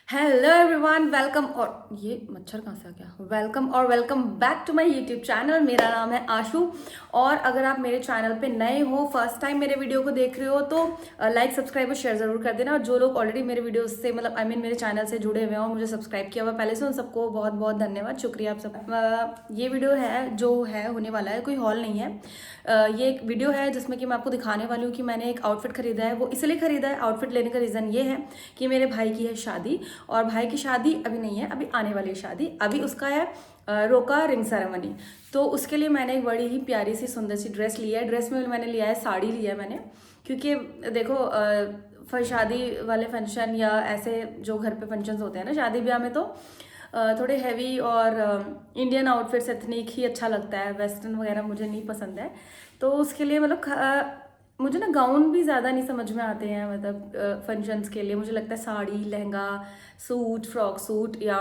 Hello everyone, welcome. और ये मच्छर कहाँ से आ गया? Welcome back to my YouTube channel. मेरा नाम है आशु। और अगर आप मेरे चैनल पे नए हो, फर्स्ट टाइम मेरे वीडियो को देख रहे हो, तो लाइक सब्सक्राइब और शेयर जरूर कर देना। और जो लोग ऑलरेडी मेरे वीडियो से मेरे चैनल से जुड़े हुए हैं और मुझे सब्सक्राइब किया हुआ पहले से, उन सबको बहुत बहुत धन्यवाद, शुक्रिया आप सब। ये वीडियो है जो है होने वाला है, कोई हॉल नहीं है। ये एक वीडियो है जिसमें कि मैं आपको दिखाने वाली हूँ कि मैंने एक आउटफिट खरीदा है। वो इसलिए खरीदा है, आउटफिट लेने का रीज़न ये है कि मेरे भाई की है शादी। और भाई की शादी अभी नहीं है, अभी आने वाली है शादी। अभी उसका है रोका रिंग सेरेमनी। तो उसके लिए मैंने एक बड़ी ही प्यारी सी सुंदर सी ड्रेस ली है। ड्रेस में मैंने लिया है, साड़ी लिया है मैंने, क्योंकि देखो शादी वाले फंक्शन या ऐसे जो घर पे फंक्शंस होते हैं ना शादी ब्याह में, तो थोड़े हैवी और इंडियन आउटफिट्स एथनिक ही अच्छा लगता है। वेस्टर्न वगैरह मुझे नहीं पसंद है। तो उसके लिए मुझे ना गाउन भी ज़्यादा नहीं समझ में आते हैं। फंक्शंस के लिए मुझे लगता है sari, lehenga, suit, frock suit या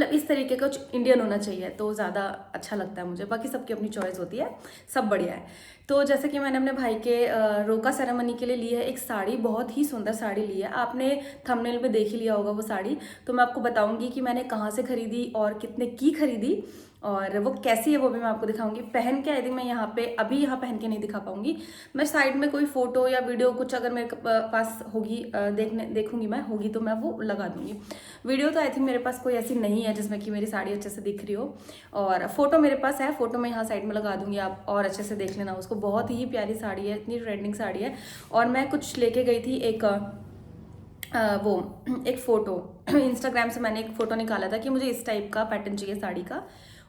इस तरीके का कुछ इंडियन होना चाहिए तो ज़्यादा अच्छा लगता है मुझे। बाकी सबकी अपनी चॉइस होती है, सब बढ़िया है। तो जैसे कि मैंने अपने भाई के रोका सेरेमनी के लिए ली है एक साड़ी, बहुत ही सुंदर साड़ी ली है। आपने थंबनेल में देख ही लिया होगा वो साड़ी। तो मैं आपको बताऊंगी कि मैंने कहाँ से खरीदी और कितने की खरीदी और वो कैसी है, वो भी मैं आपको दिखाऊंगी। पहन के आई थिंक मैं यहाँ पहन के नहीं दिखा पाऊंगी। मैं साइड में कोई फोटो या वीडियो कुछ अगर मेरे पास होगी, देखूंगी मैं, होगी तो मैं वो लगा दूंगी। वीडियो तो आई थिंक मेरे पास कोई ऐसी नहीं है जिसमें कि मेरी साड़ी अच्छे से दिख रही हो। और फोटो मेरे पास है, फोटो मैं यहाँ साइड में लगा दूंगी, आप और अच्छे से देख लेना उसको। बहुत ही प्यारी साड़ी है, इतनी ट्रेंडिंग साड़ी है। और मैं कुछ लेके गई थी एक फ़ोटो इंस्टाग्राम से मैंने एक फ़ोटो निकाला था कि मुझे इस टाइप का पैटर्न चाहिए साड़ी का।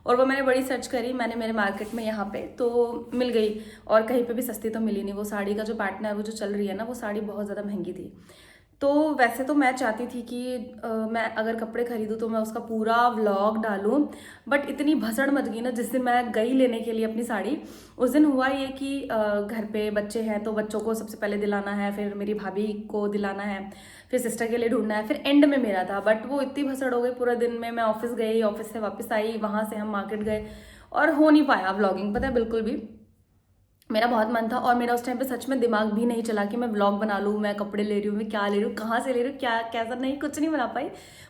और वो मैंने बड़ी सर्च करी, मैंने मेरे मार्केट में यहाँ पे तो मिल गई। और कहीं पे भी सस्ती तो मिली नहीं। वो साड़ी का जो पैटर्न है, वो जो चल रही है ना, वो साड़ी बहुत ज़्यादा महंगी थी। तो वैसे तो मैं चाहती थी कि मैं अगर कपड़े खरीदूँ तो मैं उसका पूरा व्लॉग डालूँ। बट इतनी भसड़ मच गई ना, जिस दिन मैं गई लेने के लिए अपनी साड़ी, उस दिन हुआ ये कि घर पे बच्चे हैं तो बच्चों को सबसे पहले दिलाना है, फिर मेरी भाभी को दिलाना है, फिर सिस्टर के लिए ढूंढना है, फिर एंड में मेरा था। बट वो इतनी भसड़ हो गई पूरा दिन में। मैं ऑफिस गई, ऑफिस से वापस आई, वहाँ से हम मार्केट गए और हो नहीं पाया व्लॉगिंग, पता है, बिल्कुल भी। मेरा बहुत मन था और मेरा उस टाइम पे सच में दिमाग भी नहीं चला कि मैं व्लॉग बना लूँ, मैं कपड़े ले रही हूँ, मैं क्या ले रही हूँ, कहाँ से ले रही हूँ, क्या कैसा, नहीं, कुछ नहीं बना पाई।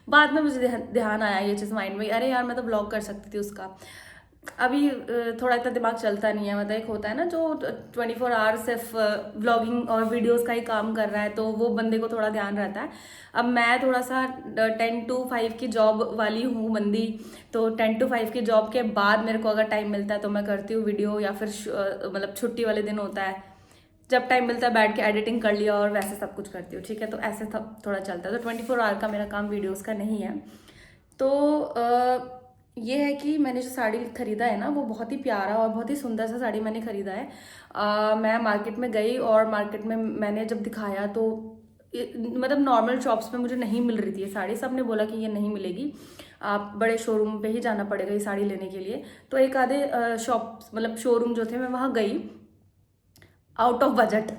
बाद में मुझे ध्यान आया ये चीज़ माइंड में, अरे यार मैं तो व्लॉग कर सकती थी उसका। अभी थोड़ा इतना दिमाग चलता नहीं है। एक होता है ना जो 24 आवर सिर्फ व्लॉगिंग और वीडियोस का ही काम कर रहा है, तो वो बंदे को थोड़ा ध्यान रहता है। अब मैं थोड़ा सा 10 to 5 की जॉब वाली हूँ बंदी। तो 10 to 5 की जॉब के बाद मेरे को अगर टाइम मिलता है तो मैं करती हूँ वीडियो, या फिर छुट्टी वाले दिन होता है, जब टाइम मिलता है बैठ के एडिटिंग कर लिया और वैसे सब कुछ करती हूँ। ठीक है, तो ऐसे थोड़ा चलता है। तो 24 आवर का मेरा काम वीडियोस का नहीं है। तो ये है कि मैंने जो साड़ी खरीदा है ना, वो बहुत ही प्यारा और बहुत ही सुंदर सा साड़ी मैंने खरीदा है। मैं मार्केट में गई और मार्केट में मैंने जब दिखाया तो नॉर्मल शॉप्स में मुझे नहीं मिल रही थी ये साड़ी। सब ने बोला कि ये नहीं मिलेगी, आप बड़े शोरूम पे ही जाना पड़ेगा ये साड़ी लेने के लिए। तो एक आधे शोरूम जो थे, मैं वहाँ गई। आउट ऑफ बजट,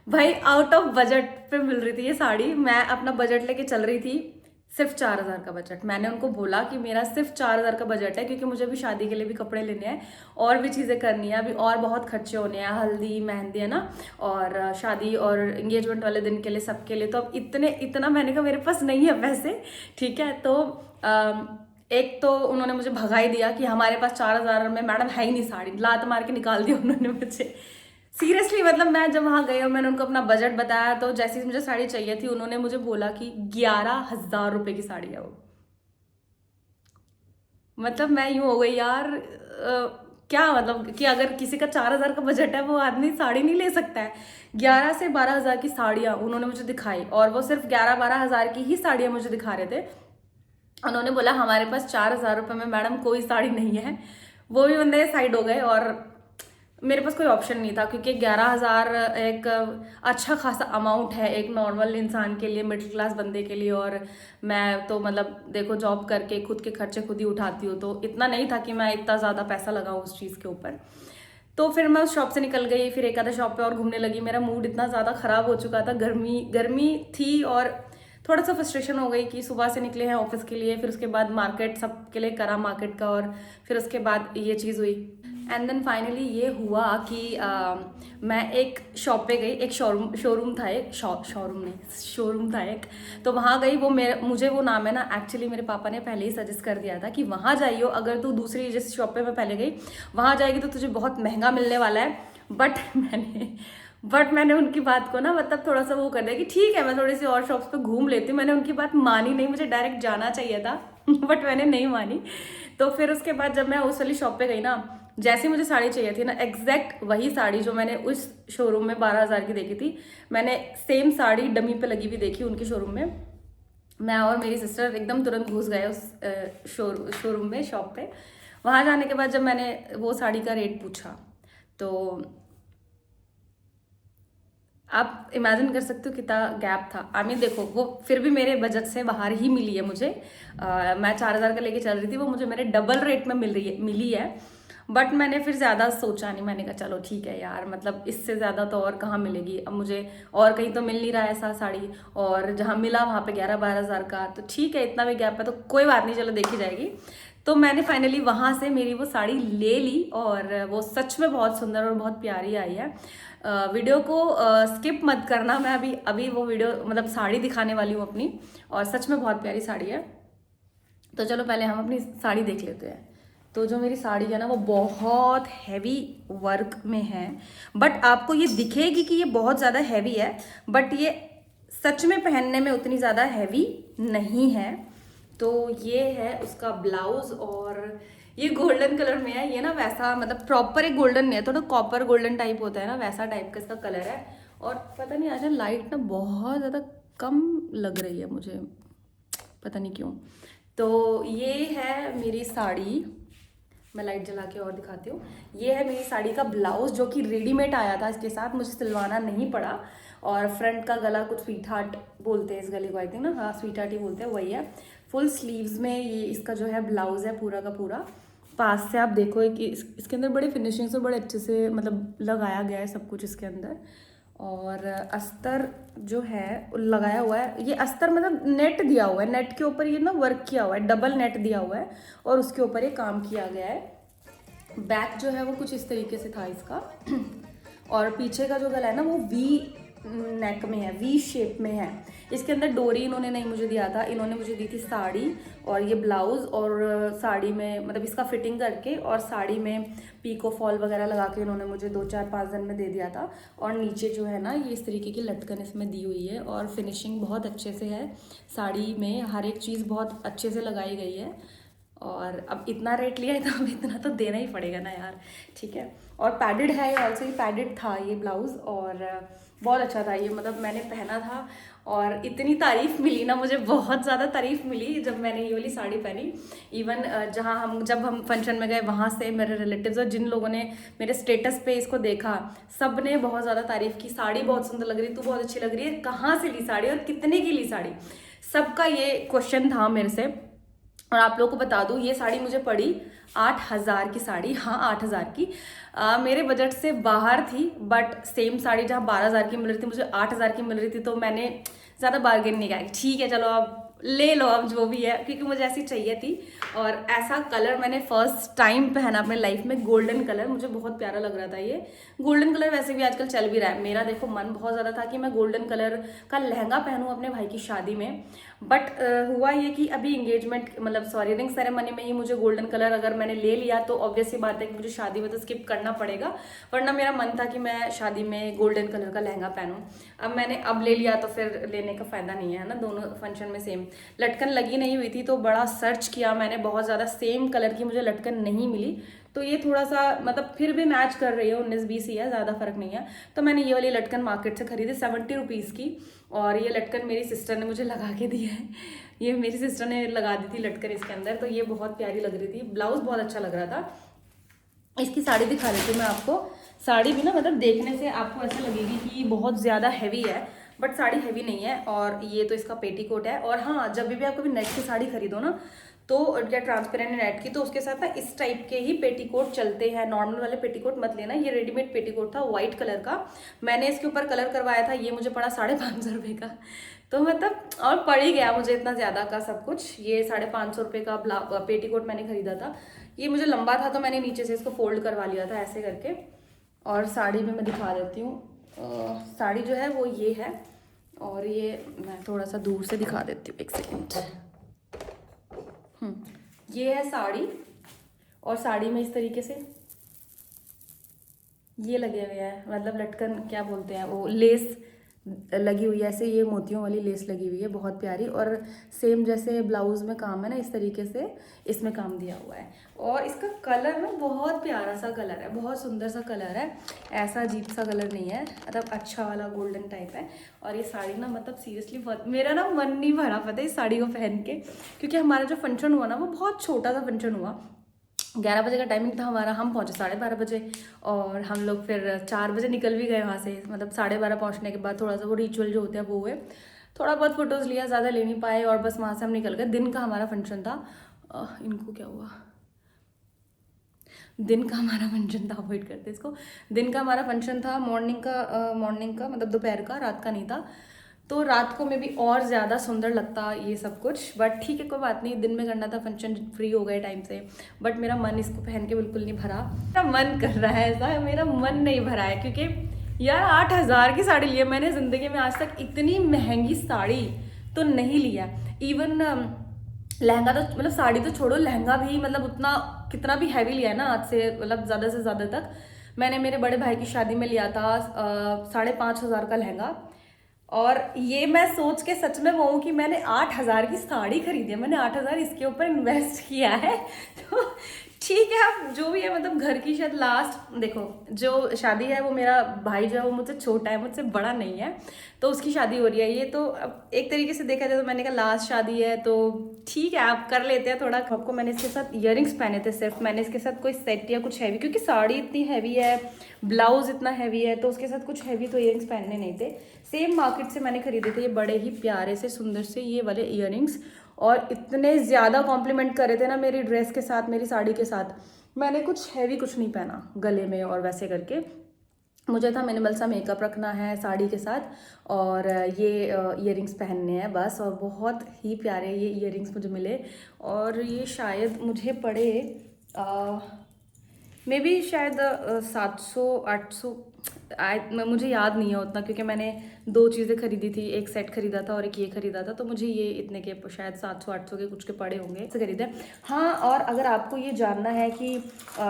भाई आउट ऑफ बजट पे मिल रही थी ये साड़ी। मैं अपना बजट लेके चल रही थी, सिर्फ 4,000 का बजट। मैंने उनको बोला कि मेरा सिर्फ 4,000 का बजट है, क्योंकि मुझे भी शादी के लिए भी कपड़े लेने हैं और भी चीज़ें करनी है। अभी और बहुत खर्चे होने हैं, हल्दी मेहंदी है ना, और शादी और एंगेजमेंट वाले दिन के लिए, सबके लिए। तो अब इतना मैंने कहा मेरे पास नहीं है पैसे। ठीक है, तो एक तो उन्होंने मुझे भगा ही दिया कि हमारे पास 4,000 में मैडम है ही नहीं साड़ी, लात मार के निकाल दिया उन्होंने मुझे। सीरियसली, मैं जब वहां गई और मैंने उनको अपना बजट बताया, तो जैसी मुझे साड़ी चाहिए थी, उन्होंने मुझे बोला कि 11,000 रुपए की साड़ी है वो। मैं यूं हो गई यार, क्या कि अगर किसी का 4,000 का बजट है, वो आदमी साड़ी नहीं ले सकता है? 11 से 12 हजार की साड़ियां उन्होंने मुझे दिखाई, और वो सिर्फ 11-12 हजार की ही साड़ियां मुझे दिखा रहे थे। उन्होंने बोला हमारे पास 4,000 रुपये में मैडम कोई साड़ी नहीं है। वो भी बंदे साइड हो गए और मेरे पास कोई ऑप्शन नहीं था, क्योंकि 11,000 एक अच्छा खासा अमाउंट है एक नॉर्मल इंसान के लिए, मिडिल क्लास बंदे के लिए। और मैं तो देखो जॉब करके खुद के खर्चे खुद ही उठाती हूँ, तो इतना नहीं था कि मैं इतना ज़्यादा पैसा लगाऊँ उस चीज़ के ऊपर। तो फिर मैं उस शॉप से निकल गई, फिर एक आधा शॉप पे और घूमने लगी। मेरा मूड इतना ज़्यादा ख़राब हो चुका था, गर्मी गर्मी थी और थोड़ा सा फ्रस्ट्रेशन हो गई कि सुबह से निकले हैं ऑफिस के लिए, फिर उसके बाद मार्केट सबके लिए करा मार्केट का, और फिर उसके बाद ये चीज़ हुई। एंड देन फाइनली ये हुआ कि मैं एक शॉप पे गई, एक शोरूम था, एक शोरूम था एक, तो वहाँ गई। वो मुझे वो नाम है ना, एक्चुअली मेरे पापा ने पहले ही सजेस्ट कर दिया था कि वहाँ जाइयो, अगर तू दूसरी जिस शॉप पे मैं पहले गई वहाँ जाएगी तो तुझे बहुत महंगा मिलने वाला है। बट मैंने उनकी बात को ना मतलब थोड़ा सा वो कर दिया कि ठीक है मैं थोड़ी सी और शॉप्स पे घूम लेती हूँ। मैंने उनकी बात मानी नहीं, मुझे डायरेक्ट जाना चाहिए था बट मैंने नहीं मानी। तो फिर उसके बाद जब मैं उस वाली शॉप पे गई ना, जैसी मुझे साड़ी चाहिए थी ना, एग्जैक्ट वही साड़ी जो मैंने उस शोरूम में 12,000 की देखी थी, मैंने सेम साड़ी डमी पे लगी हुई देखी उनके शोरूम में। मैं और मेरी सिस्टर एकदम तुरंत घुस गए उस शोरूम में, शॉप पे। वहाँ जाने के बाद जब मैंने वो साड़ी का रेट पूछा तो आप इमेजिन कर सकते हो कितना गैप था। आई मीन देखो, वो फिर भी मेरे बजट से बाहर ही मिली है मुझे। मैं 4,000 का लेके चल रही थी, वो मुझे मेरे डबल रेट में मिली है। बट मैंने फिर ज़्यादा सोचा नहीं, मैंने कहा चलो ठीक है यार, मतलब इससे ज़्यादा तो और कहाँ मिलेगी अब मुझे, और कहीं तो मिल नहीं रहा है ऐसा साड़ी, और जहाँ मिला वहाँ पे 11-12 हज़ार का, तो ठीक है इतना भी गैप है तो कोई बात नहीं, चलो देखी जाएगी। तो मैंने फाइनली वहाँ से मेरी वो साड़ी ले ली, और वो सच में बहुत सुंदर और बहुत प्यारी आई है। वीडियो को स्किप मत करना, मैं अभी अभी वो वीडियो मतलब साड़ी दिखाने वाली हूँ अपनी, और सच में बहुत प्यारी साड़ी है। तो चलो पहले हम अपनी साड़ी देख लेते हैं। तो जो मेरी साड़ी है ना, वो बहुत हैवी वर्क में है, बट आपको ये दिखेगी कि ये बहुत ज़्यादा हैवी है, बट ये सच में पहनने में उतनी ज़्यादा हैवी नहीं है। तो ये है उसका ब्लाउज, और ये गोल्डन कलर में है। ये ना वैसा मतलब प्रॉपर एक गोल्डन नहीं है, थोड़ा कॉपर गोल्डन टाइप होता है ना, वैसा टाइप का इसका कलर है। और पता नहीं आज लाइट ना बहुत ज़्यादा कम लग रही है मुझे, पता नहीं क्यों। तो ये है मेरी साड़ी, मैं लाइट जला के और दिखाती हूँ। ये है मेरी साड़ी का ब्लाउज जो कि रेडीमेड आया था इसके साथ, मुझे सिलवाना नहीं पड़ा। और फ्रंट का गला कुछ स्वीट हार्ट बोलते हैं इस गले को, आई थिंक ना, हाँ स्वीट हार्ट ही बोलते हैं, वही है। फुल स्लीव्स में ये इसका जो है ब्लाउज है पूरा का पूरा। पास से आप देखो कि इसके अंदर बड़ी फिनिशिंग से बड़े अच्छे से मतलब लगाया गया है सब कुछ इसके अंदर। और अस्तर जो है लगाया हुआ है, ये अस्तर मतलब नेट दिया हुआ है, नेट के ऊपर ये ना वर्क किया हुआ है, डबल नेट दिया हुआ है और उसके ऊपर ये काम किया गया है। बैक जो है वो कुछ इस तरीके से था इसका और पीछे का जो गला है ना वो वी नेक में है, वी शेप में है। इसके अंदर डोरी इन्होंने नहीं मुझे दिया था, इन्होंने मुझे दी थी साड़ी और ये ब्लाउज, और साड़ी में मतलब इसका फिटिंग करके और साड़ी में पीको फॉल वगैरह लगा के इन्होंने मुझे 2-4-5 दिन में दे दिया था। और नीचे जो है ना ये इस तरीके की लटकन इसमें दी हुई है और फिनिशिंग बहुत अच्छे से है साड़ी में, हर एक चीज़ बहुत अच्छे से लगाई गई है। और अब इतना रेट लिया है तो अब इतना तो देना ही पड़ेगा ना यार, ठीक है। और पैडेड है, ऑल्सो ही पैडेड था ये ब्लाउज़, और बहुत अच्छा था ये, मतलब मैंने पहना था और इतनी तारीफ़ मिली ना मुझे, बहुत ज़्यादा तारीफ़ मिली जब मैंने ये वाली साड़ी पहनी। इवन जब हम फंक्शन में गए वहाँ से मेरे रिलेटिव्स और जिन लोगों ने मेरे स्टेटस पे इसको देखा, सब ने बहुत ज़्यादा तारीफ़ की, साड़ी बहुत सुंदर लग रही, तू बहुत अच्छी लग रही है, कहाँ से ली साड़ी और कितने की ली साड़ी, सबका ये क्वेश्चन था मेरे से। और आप लोगों को बता दूँ ये साड़ी मुझे पड़ी 8,000 की साड़ी, हाँ 8,000 की। मेरे बजट से बाहर थी, बट सेम साड़ी जहाँ 12,000 की मिल रही थी मुझे 8,000 की मिल रही थी, तो मैंने ज़्यादा बार्गेन नहीं किया, ठीक है चलो अब ले लो अब जो भी है, क्योंकि मुझे ऐसी चाहिए थी। और ऐसा कलर मैंने फर्स्ट टाइम पहना अपने लाइफ में, गोल्डन कलर, मुझे बहुत प्यारा लग रहा था ये गोल्डन कलर। वैसे भी आजकल चल भी रहा है, मेरा देखो मन बहुत ज़्यादा था कि मैं गोल्डन कलर का लहंगा पहनूं अपने भाई की शादी में, बट हुआ ये कि अभी इंगेजमेंट मतलब सॉरी रिंग सेरेमनी में ही मुझे गोल्डन कलर अगर मैंने ले लिया तो ऑब्वियस सी बात है कि मुझे शादी में तो स्किप करना पड़ेगा, वरना मेरा मन था कि मैं शादी में गोल्डन कलर का लहंगा पहनूं। अब मैंने अब ले लिया तो फिर लेने का फ़ायदा नहीं है ना, दोनों फंक्शन में सेम लटकन लगी नहीं हुई थी, तो बड़ा सर्च किया मैंने, बहुत ज़्यादा सेम कलर की मुझे लटकन नहीं मिली। तो ये थोड़ा सा मतलब फिर भी मैच कर रही है, 19-20 ही है, ज़्यादा फर्क नहीं है। तो मैंने ये वाली लटकन मार्केट से खरीदी 70 रुपीज़ की, और ये लटकन मेरी सिस्टर ने मुझे लगा के दी है, ये मेरी सिस्टर ने लगा दी थी लटकन इसके अंदर, तो ये बहुत प्यारी लग रही थी, ब्लाउज बहुत अच्छा लग रहा था। इसकी साड़ी दिखा देती हूँ मैं आपको। साड़ी भी ना मतलब देखने से आपको ऐसा लगेगी कि बहुत ज़्यादा हैवी है, बट साड़ी हैवी नहीं है। और ये तो इसका पेटीकोट है। और हाँ, जब भी आप कभी नेट की साड़ी खरीदो ना, तो या ट्रांसपेरेंट नेट की, तो उसके साथ ना इस टाइप के ही पेटीकोट चलते हैं, नॉर्मल वाले पेटीकोट मत लेना। ये रेडीमेड पेटीकोट था व्हाइट कलर का, मैंने इसके ऊपर कलर करवाया था, ये मुझे पड़ा 550 रुपये का। तो मतलब और पड़ ही गया मुझे इतना ज़्यादा का सब कुछ। ये 550 रुपये का पेटीकोट मैंने खरीदा था। ये मुझे लंबा था तो मैंने नीचे से इसको फोल्ड करवा लिया था ऐसे करके। और साड़ी भी मैं दिखा देती हूँ। साड़ी जो है वो ये है, और ये मैं थोड़ा सा दूर से दिखा देती हूँ, एक सेकेंड। ये है साड़ी, और साड़ी में इस तरीके से ये लगे हुए हैं, मतलब लटकन क्या बोलते हैं वो, लेस लगी हुई है ऐसे, ये मोतियों वाली लेस लगी हुई है बहुत प्यारी। और सेम जैसे ब्लाउज में काम है ना, इस तरीके से इसमें काम दिया हुआ है। और इसका कलर ना बहुत प्यारा सा कलर है, बहुत सुंदर सा कलर है, ऐसा अजीब सा कलर नहीं है, मतलब अच्छा वाला गोल्डन टाइप है। और ये साड़ी ना मतलब सीरियसली मेरा ना मन नहीं भरा पता है इस साड़ी को पहन के, क्योंकि हमारा जो फंक्शन हुआ ना वो बहुत छोटा सा फंक्शन हुआ। 11 बजे का टाइमिंग था हमारा, हम पहुंचे 12:30 बजे, और हम लोग फिर 4 बजे निकल भी गए वहाँ से। मतलब 12:30 पहुंचने के बाद थोड़ा सा वो रिचुअल जो होते हैं वो हुए, थोड़ा बहुत फोटोज़ लिया, ज़्यादा ले नहीं पाए, और बस वहाँ से हम निकल गए। दिन का हमारा फंक्शन था। इनको क्या हुआ, दिन का हमारा फंक्शन था, अवॉइड करते इसको। दिन का हमारा फंक्शन था, मॉर्निंग का मतलब दोपहर का, रात का नहीं था। तो रात को में भी और ज़्यादा सुंदर लगता ये सब कुछ, बट ठीक है कोई बात नहीं, दिन में करना था फंक्शन, फ्री हो गए टाइम से। बट मेरा मन इसको पहन के बिल्कुल नहीं भरा, मेरा मन कर रहा है ऐसा, मेरा मन नहीं भरा है, क्योंकि यार 8,000 की साड़ी ली है मैंने। ज़िंदगी में आज तक इतनी महंगी साड़ी तो नहीं लिया। इवन लहंगा तो मतलब साड़ी तो छोड़ो, लहंगा भी मतलब उतना कितना भी हैवी लिया है ना आज से, मतलब ज़्यादा से ज़्यादा तक मैंने मेरे बड़े भाई की शादी में लिया था 5,500 का लहंगा। और ये मैं सोच के सच में वो हूँ कि मैंने 8,000 की साड़ी खरीदी है, मैंने 8,000 इसके ऊपर इन्वेस्ट किया है। तो ठीक है, अब जो भी है, मतलब घर की शायद लास्ट, देखो जो शादी है वो मेरा भाई जो है वो मुझसे छोटा है, मुझसे बड़ा नहीं है, तो उसकी शादी हो रही है। ये तो अब एक तरीके से देखा जाए तो मैंने कहा लास्ट शादी है तो ठीक है आप कर लेते हैं थोड़ा। आपको मैंने इसके साथ इयररिंग्स पहने थे सिर्फ, मैंने इसके साथ कोई सेट या कुछ हैवी, क्योंकि साड़ी इतनी हैवी है, ब्लाउज इतना हैवी है, तो उसके साथ कुछ हैवी तो इयररिंग्स पहनने नहीं थे। सेम मार्केट से मैंने खरीदे थे ये बड़े ही प्यारे से सुंदर से ये वाले इयररिंग्स, और इतने ज़्यादा कॉम्प्लीमेंट करे थे ना मेरी ड्रेस के साथ, मेरी साड़ी के साथ। मैंने कुछ हैवी कुछ नहीं पहना गले में और वैसे करके, मुझे था मिनिमल सा मेकअप रखना है साड़ी के साथ, और ये इयररिंग्स पहनने हैं बस। और बहुत ही प्यारे ये इयररिंग्स मुझे मिले, और ये शायद मुझे पड़े मे बी शायद 700-800, मुझे याद नहीं है उतना, क्योंकि मैंने 2 चीज़ें खरीदी थी, एक सेट खरीदा था और एक ये खरीदा था, तो मुझे ये इतने के शायद 700-800 के कुछ के पड़े होंगे से खरीदे। हाँ, और अगर आपको ये जानना है कि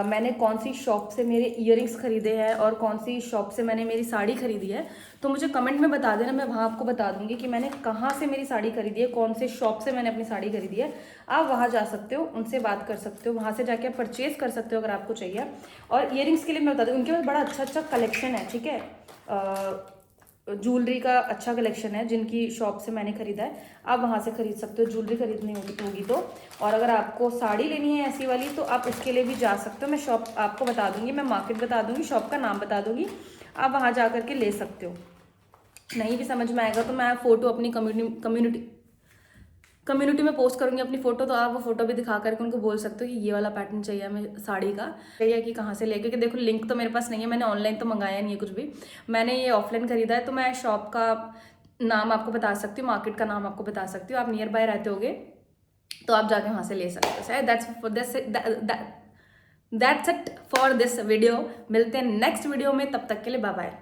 मैंने कौन सी शॉप से मेरे इयररिंग्स खरीदे हैं और कौन सी शॉप से मैंने मेरी साड़ी खरीदी है, तो मुझे कमेंट में बता देना, मैं वहाँ आपको बता दूँगी कि मैंने कहाँ से मेरी साड़ी खरीदी है, कौन से शॉप से मैंने अपनी साड़ी खरीदी है। आप वहाँ जा सकते हो, उनसे बात कर सकते हो, वहाँ से जाके आप परचेज़ कर सकते हो अगर आपको चाहिए। और इयररिंग्स के लिए मैं बता दूँ, उनके पास बड़ा अच्छा अच्छा कलेक्शन है, ठीक है, ज्वेलरी का अच्छा कलेक्शन है जिनकी शॉप से मैंने खरीदा है। आप वहाँ से खरीद सकते हो, ज्वेलरी खरीदनी होगी तो। और अगर आपको साड़ी लेनी है ऐसी वाली तो आप उसके लिए भी जा सकते हो, मैं शॉप आपको बता दूँगी, मैं मार्केट बता दूँगी, शॉप का नाम बता दूँगी, आप वहाँ जा करके ले सकते हो। नहीं भी समझ में आएगा तो मैं फ़ोटो अपनी कम्युनिटी में पोस्ट करूँगी अपनी फ़ोटो, तो आप वो फ़ोटो भी दिखा करके उनको बोल सकते हो कि ये वाला पैटर्न चाहिए हमें साड़ी का, चाहिए कि कहाँ से ले, क्योंकि देखो लिंक तो मेरे पास नहीं है, मैंने ऑनलाइन तो मंगाया नहीं है कुछ भी, मैंने ये ऑफलाइन खरीदा है। तो मैं शॉप का नाम आपको बता सकती हूँ, मार्केट का नाम आपको बता सकती हूँ, आप नियर बाय रहते होगे तो आप जाके वहाँ से ले सकते हो। That's it for this video. मिलते हैं नेक्स्ट वीडियो में, तब तक के लिए बाय बाय।